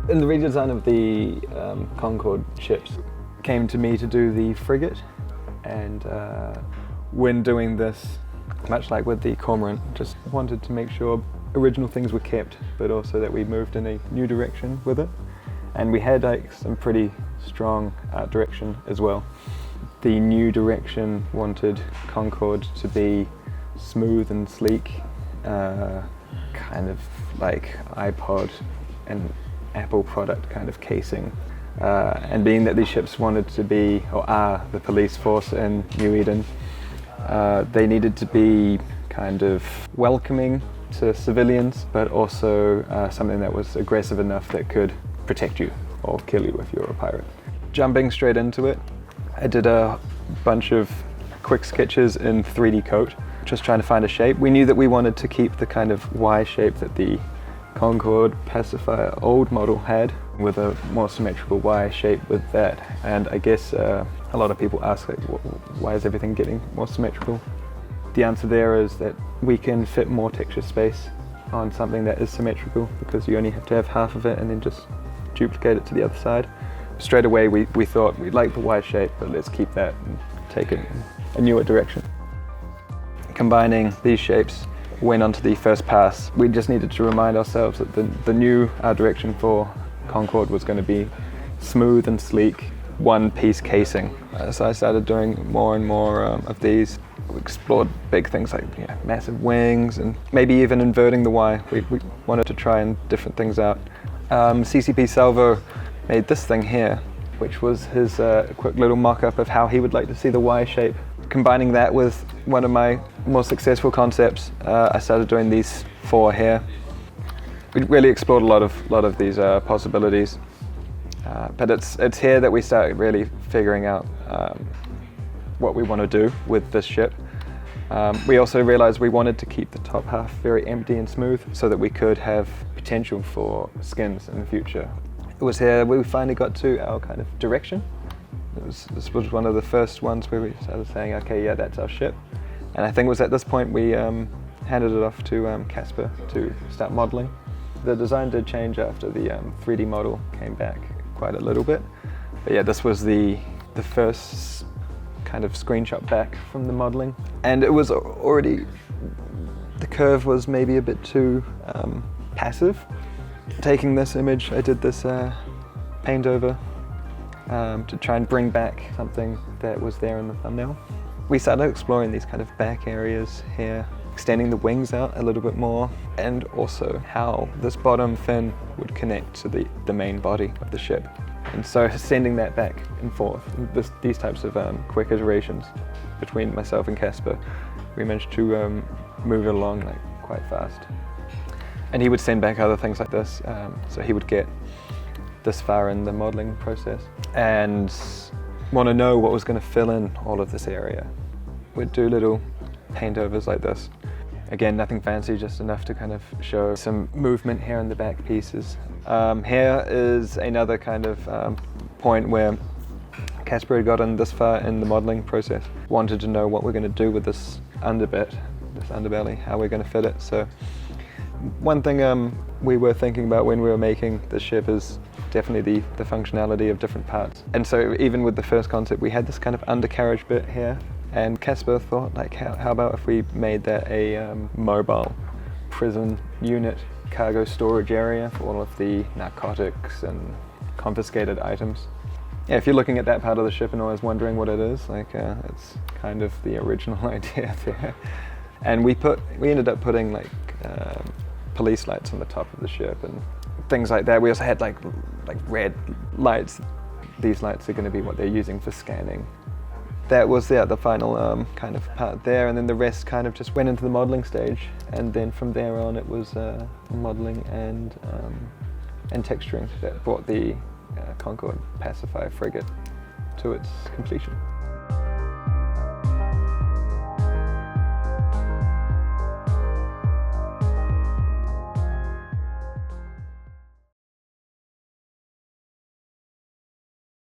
In the redesign of the CONCORD ships, came to me to do the Frigate, and when doing this, much like with the Cormorant, just wanted to make sure original things were kept, but also that we moved in a new direction with it. And we had like some pretty strong art direction as well. The new direction wanted CONCORD to be smooth and sleek, kind of like iPod and Apple product kind of casing. And being that these ships wanted to be, or are, the police force in New Eden, they needed to be kind of welcoming to civilians, but also something that was aggressive enough that could protect you or kill you if you're a pirate. Jumping straight into it, I did a bunch of quick sketches in 3D Coat, just trying to find a shape. We knew that we wanted to keep the kind of Y shape that the CONCORD pacifier old model had, with a more symmetrical Y shape with that. And I guess a lot of people ask, like, why is everything getting more symmetrical? The answer there is that we can fit more texture space on something that is symmetrical, because you only have to have half of it and then just duplicate it to the other side. Straight away we thought we'd like the Y shape, but let's keep that and take it in a newer direction. Combining these shapes went onto the first pass. We just needed to remind ourselves that the new art direction for CONCORD was going to be smooth and sleek, one-piece casing. So I started doing more and more of these. We explored big things like massive wings and maybe even inverting the Y. We wanted to try and different things out. CCP Salvo made this thing here, which was his quick little mock-up of how he would like to see the Y shape. Combining that with one of my more successful concepts, I started doing these 4 here. We really explored a lot of these possibilities, but it's here that we start really figuring out what we want to do with this ship. We also realized we wanted to keep the top half very empty and smooth so that we could have potential for skins in the future. It was here we finally got to our kind of direction. This was one of the first ones where we started saying, okay, yeah, that's our ship. And I think it was at this point we handed it off to Casper to start modeling. The design did change after the 3D model came back quite a little bit. But yeah, this was the first kind of screenshot back from the modeling. And it was already, the curve was maybe a bit too passive. Taking this image, I did this paint over to try and bring back something that was there in the thumbnail. We started exploring these kind of back areas here, extending the wings out a little bit more, and also how this bottom fin would connect to the main body of the ship. And so sending that back and forth, these types of quick iterations between myself and Casper, we managed to move it along like quite fast. And he would send back other things like this, so he would get this far in the modeling process and want to know what was going to fill in all of this area. We'd do little paint overs like this. Again, nothing fancy, just enough to kind of show some movement here in the back pieces. Here is another kind of point where Casper had gotten this far in the modeling process, wanted to know what we're going to do with this underbit, this underbelly, how we're going to fit it. So one thing we were thinking about when we were making the ship is definitely the functionality of different parts. And so even with the first concept, we had this kind of undercarriage bit here, and Casper thought, like, how about if we made that a mobile prison unit cargo storage area for all of the narcotics and confiscated items. Yeah, if you're looking at that part of the ship and always wondering what it is, like it's kind of the original idea there. And we ended up putting like police lights on the top of the ship and things like that. We also had like red lights. These lights are going to be what they're using for scanning. That was the final kind of part there, and then the rest kind of just went into the modeling stage, and then from there on it was modeling and texturing that brought the CONCORD pacifier frigate to its completion.